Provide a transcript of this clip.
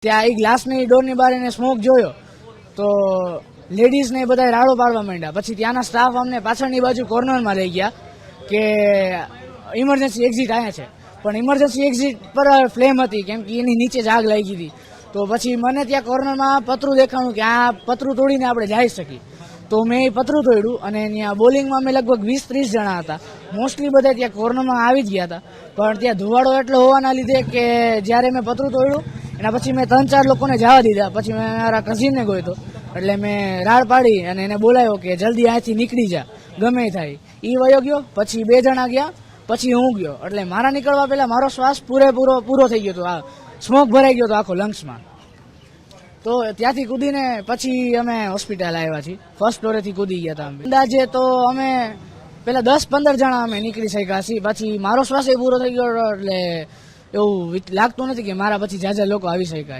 ત્યાં એ ગ્લાસની ડોરની બહાર એને સ્મોક જોયો તો લેડીઝને બધા રાડો પાડવા માંડ્યા. પછી ત્યાંના સ્ટાફ અમને પાછળની બાજુ કોર્નરમાં લઈ ગયા કે ઇમરજન્સી એક્ઝિટ અહીંયા છે, પણ ઇમરજન્સી એક્ઝિટ પર ફ્લેમ હતી કેમ કે એની નીચે જ આગ લાગી હતી. તો પછી મને ત્યાં કોર્નરમાં પતરું દેખાણું કે આ પતરું તોડીને આપણે જઈ શકીએ. તો મેં એ પતરું તોડ્યું અને ત્યાં બોલિંગમાં અમે લગભગ 20-30 જણા હતા. મોસ્ટલી બધા ત્યાં કોર્નરમાં આવી જ ગયા હતા, પણ ત્યાં ધુવાડો એટલો હોવાના લીધે કે જ્યારે મેં પતરું તોડ્યું એના પછી મેં 3-4 લોકોને જવા દીધા. પછી મેં મારા કઝિનને ગયો એટલે મેં રાડ પાડી અને એને બોલાવ્યો કે જલ્દી અહીંથી નીકળી જા, ગમે થાય. એ વયો ગયો, પછી 2 જણા ગયા, પછી હું ગયો. એટલે મારા નીકળવા પહેલા મારો શ્વાસ પૂરો થઈ ગયો હતો, આ સ્મોક ભરાઈ ગયો હતો આખો લંગ્સમાં. તો ત્યાંથી કૂદીને પછી અમે હોસ્પિટલ આવ્યા છીએ. ફર્સ્ટ ફ્લોરેથી કૂદી ગયા હતા. અંદાજે તો અમે પેલા 10-15 જણા અમે નીકળી શક્યા છીએ. પછી મારો શ્વાસ પૂરો થઈ ગયો એટલે એવું લાગતું નથી કે મારા પછી જાજા લોકો આવી શકાય.